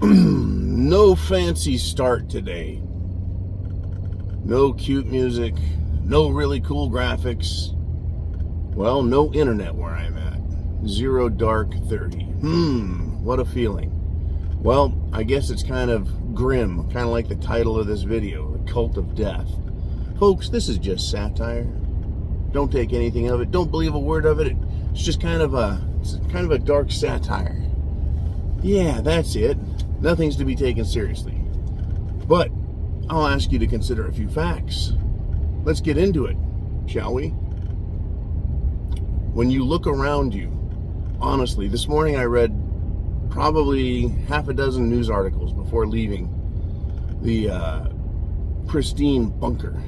No fancy start today. No cute music. No really cool graphics. Well, no internet where I'm at. 0 dark 30. What a feeling. Well, I guess it's kind of grim, kind of like the title of this video, The Cult of Death. Folks, this is just satire. Don't take anything of it. Don't believe a word of it. It's just kind of a dark satire. Yeah, that's it. Nothing's to be taken seriously. But I'll ask you to consider a few facts. Let's get into it, shall we? When you look around you, honestly, this morning I read probably half a dozen news articles before leaving the pristine bunker,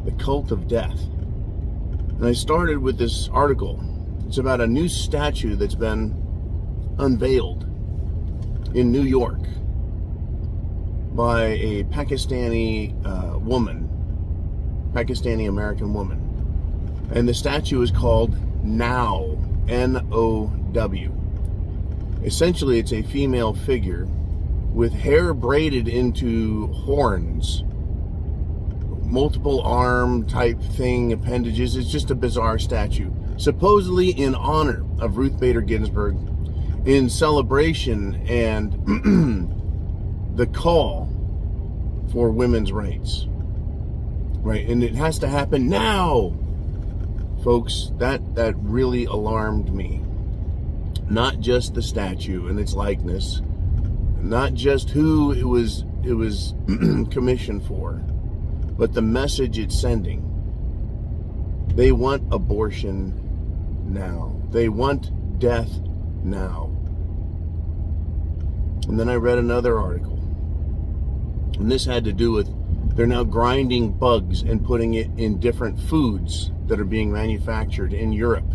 the Cult of Death. And I started with this article. It's about a new statue that's been unveiled in New York by a Pakistani Pakistani-American woman. And the statue is called Now, N-O-W. Essentially, it's a female figure with hair braided into horns, multiple arm type thing, appendages. It's just a bizarre statue. Supposedly in honor of Ruth Bader Ginsburg, in celebration and the call for women's rights. Right? And it has to happen now. Folks, that really alarmed me. Not just the statue and its likeness, not just who it was commissioned for, but the message it's sending. They want abortion now. They want death now. And then I read another article, and this had to do with they're now grinding bugs and putting it in different foods that are being manufactured in Europe.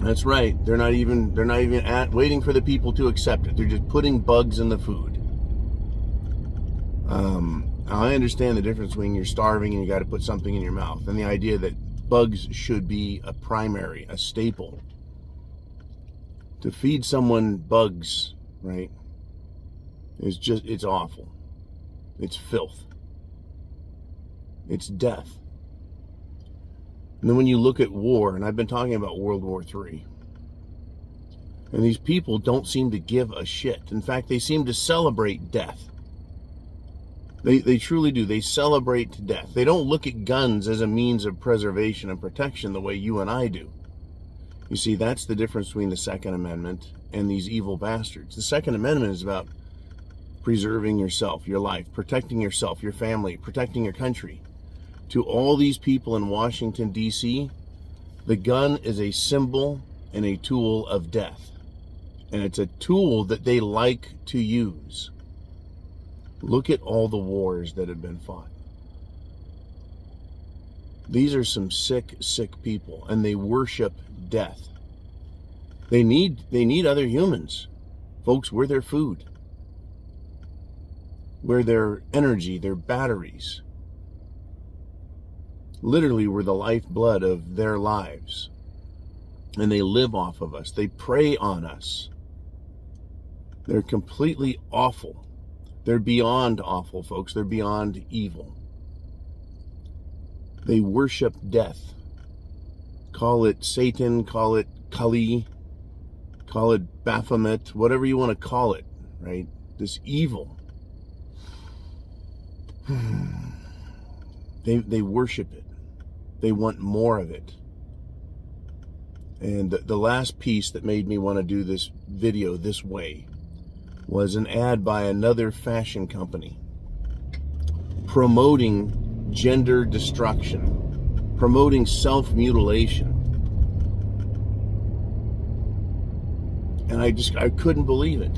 That's right. They're not even waiting for the people to accept it. They're just putting bugs in the food. I understand the difference when you're starving and you got to put something in your mouth, and the idea that bugs should be a staple. To feed someone bugs, right, it's awful. It's filth. It's death. And then when you look at war, and I've been talking about World War III, and these people don't seem to give a shit. In fact, they seem to celebrate death. They truly do. They celebrate death. They don't look at guns as a means of preservation and protection the way you and I do. You see, that's the difference between the Second Amendment and these evil bastards. The Second Amendment is about preserving yourself, your life, protecting yourself, your family, protecting your country. To all these people in Washington, D.C., the gun is a symbol and a tool of death. And it's a tool that they like to use. Look at all the wars that have been fought. These are some sick, sick people, and they worship death. They need other humans. Folks, we're their food. We're their energy, their batteries. Literally, we're the lifeblood of their lives. And they live off of us. They prey on us. They're completely awful. They're beyond awful, folks. They're beyond evil. They worship death. Call it Satan, call it Kali, call it Baphomet, whatever you want to call it, right? This evil. They worship it. They want more of it. And the last piece that made me want to do this video this way was an ad by another fashion company promoting gender destruction, promoting self-mutilation. And I couldn't believe it.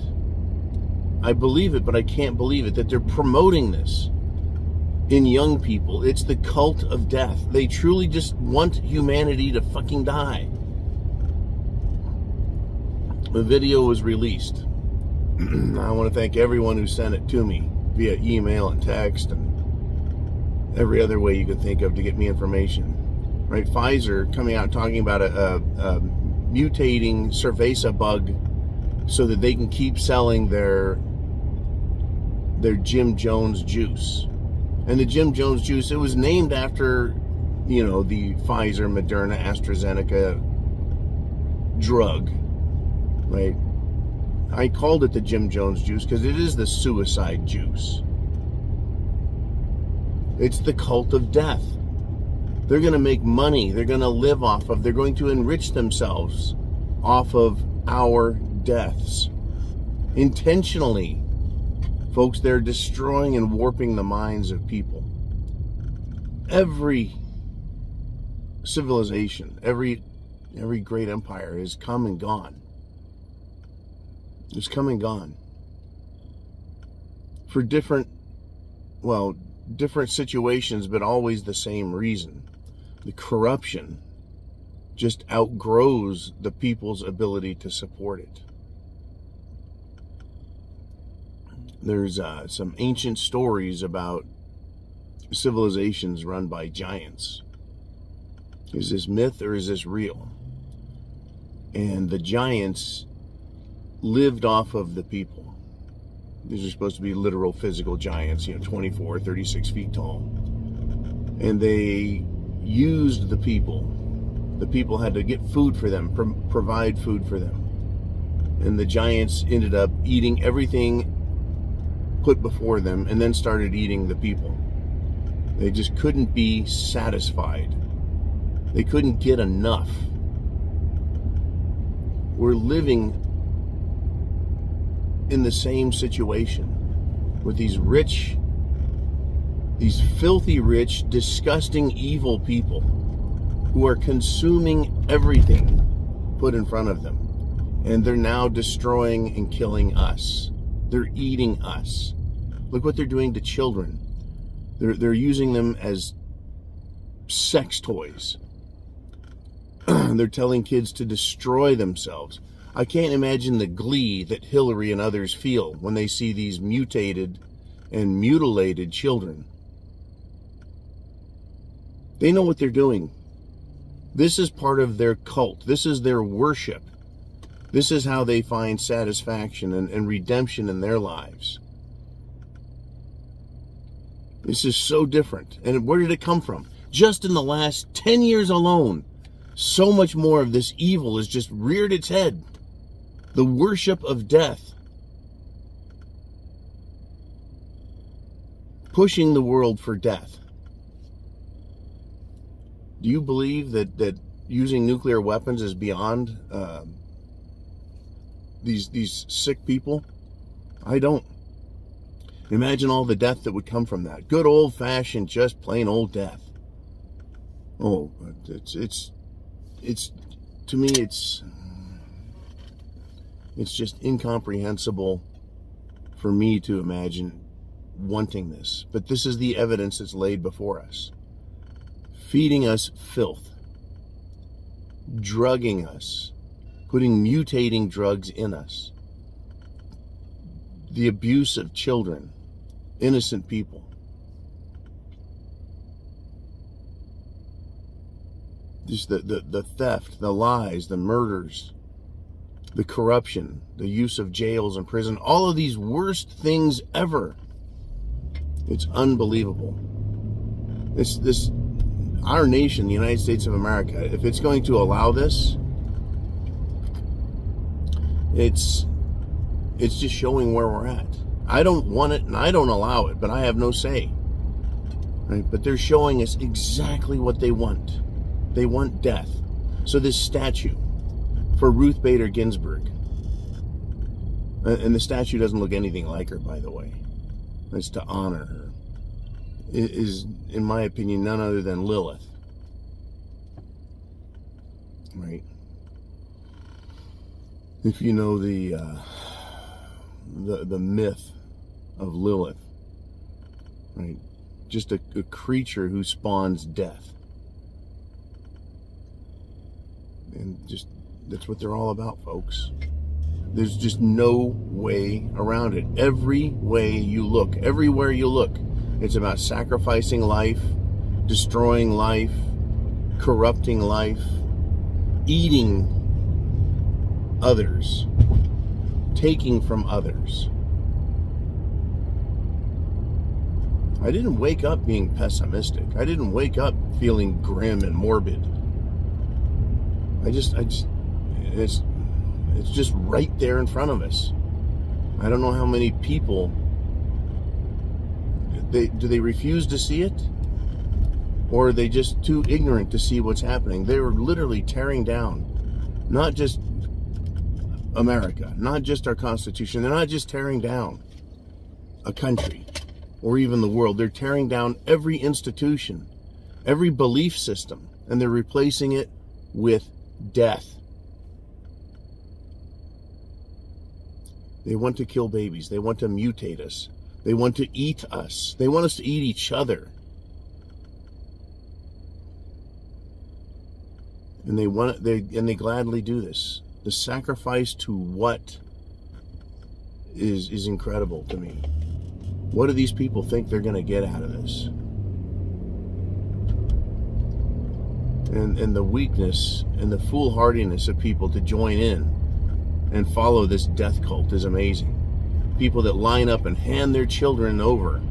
I believe it, but I can't believe it, that they're promoting this in young people. It's the cult of death. They truly just want humanity to fucking die. The video was released. I want to thank everyone who sent it to me via email and text and every other way you could think of to get me information. Right? Pfizer coming out talking about a mutating cerveza bug so that they can keep selling their Jim Jones juice. And the Jim Jones juice, it was named after, the Pfizer, Moderna, AstraZeneca drug, right? I called it the Jim Jones juice because it is the suicide juice. It's the cult of death. They're going to make money. They're going to live off of, they're going to enrich themselves off of our deaths. Intentionally. Folks, they're destroying and warping the minds of people. Every civilization, every great empire has come and gone. It's come and gone. For different situations, but always the same reason. The corruption just outgrows the people's ability to support it. There's some ancient stories about civilizations run by giants. Is this myth or is this real? And the giants lived off of the people. These are supposed to be literal physical giants, 24, 36 feet tall. And they used the people. The people had to get food for them, provide food for them. And the giants ended up eating everything put before them and then started eating the people. They just couldn't be satisfied. They couldn't get enough. We're living in the same situation with these filthy rich, disgusting, evil people who are consuming everything put in front of them. And they're now destroying and killing us. They're eating us. Look what they're doing to children. They're using them as sex toys. They're telling kids to destroy themselves. I can't imagine the glee that Hillary and others feel when they see these mutated and mutilated children. They know what they're doing. This is part of their cult. This is their worship. This is how they find satisfaction and redemption in their lives. This is so different. And where did it come from? Just in the last 10 years alone, so much more of this evil has just reared its head. The worship of death. Pushing the world for death. Do you believe that using nuclear weapons is beyond these sick people? I don't. Imagine all the death that would come from that. Good old-fashioned, just plain old death. Oh, it's to me, it's just incomprehensible for me to imagine wanting this. But this is the evidence that's laid before us. Feeding us filth. Drugging us. Putting mutating drugs in us. The abuse of children. Innocent people. Just the theft, the lies, the murders, the corruption, the use of jails and prison, all of these worst things ever. It's unbelievable. Our nation, the United States of America, if it's going to allow this, it's just showing where we're at. I don't want it and I don't allow it, but I have no say. Right? But they're showing us exactly what they want. They want death. So this statue for Ruth Bader Ginsburg, and the statue doesn't look anything like her, by the way. It's to honor her. It is, in my opinion, none other than Lilith. Right? If you know the myth of Lilith, right? Just a creature who spawns death. And just, that's what they're all about, folks. There's just no way around it. Every way you look, everywhere you look, it's about sacrificing life, destroying life, corrupting life, eating others. taking from others. I didn't wake up being pessimistic. I didn't wake up feeling grim and morbid. It's just right there in front of us. I don't know how many people, do they refuse to see it? Or are they just too ignorant to see what's happening? They were literally tearing down, not just America, not just our Constitution. They're not just tearing down a country or even the world. They're tearing down every institution, every belief system, and they're replacing it with death. They want to kill babies. They want to mutate us. They want to eat us. They want us to eat each other. And they gladly do this. The sacrifice to what is incredible to me. What do these people think they're going to get out of this? And the weakness and the foolhardiness of people to join in and follow this death cult is amazing. People that line up and hand their children over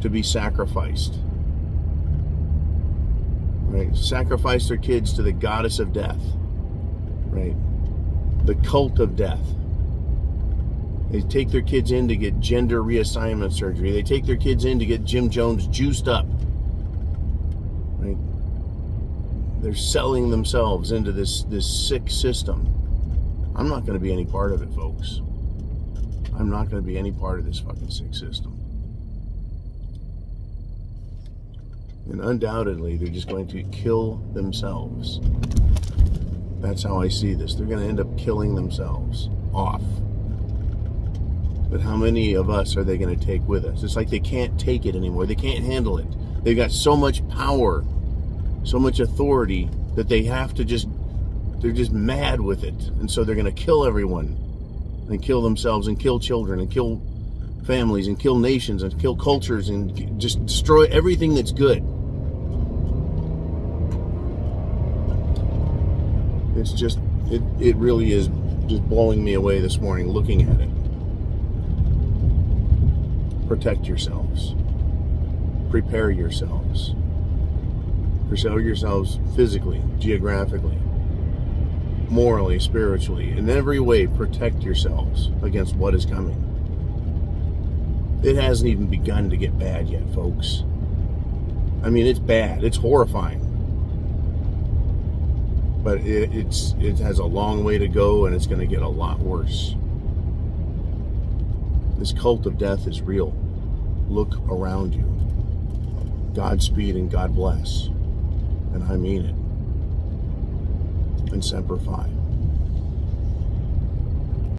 to be sacrificed. Right? Sacrifice their kids to the goddess of death. Right? The cult of death. They take their kids in to get gender reassignment surgery. They take their kids in to get Jim Jones juiced up. Right? They're selling themselves into this sick system. I'm not going to be any part of it, folks. I'm not going to be any part of this fucking sick system. And undoubtedly, they're just going to kill themselves. That's how I see this. They're going to end up killing themselves off. But how many of us are they going to take with us? It's like they can't take it anymore. They can't handle it. They've got so much power, so much authority that they have to they're just mad with it. And so they're going to kill everyone and kill themselves and kill children and kill families and kill nations and kill cultures and just destroy everything that's good. It's just, it really is just blowing me away this morning looking at it. Protect yourselves. Prepare yourselves. Prepare yourselves physically, geographically, morally, spiritually. In every way, protect yourselves against what is coming. It hasn't even begun to get bad yet, folks. I mean, it's bad. It's horrifying. But it has a long way to go, and it's going to get a lot worse. This cult of death is real. Look around you. Godspeed and God bless. And I mean it. And Semper Fi.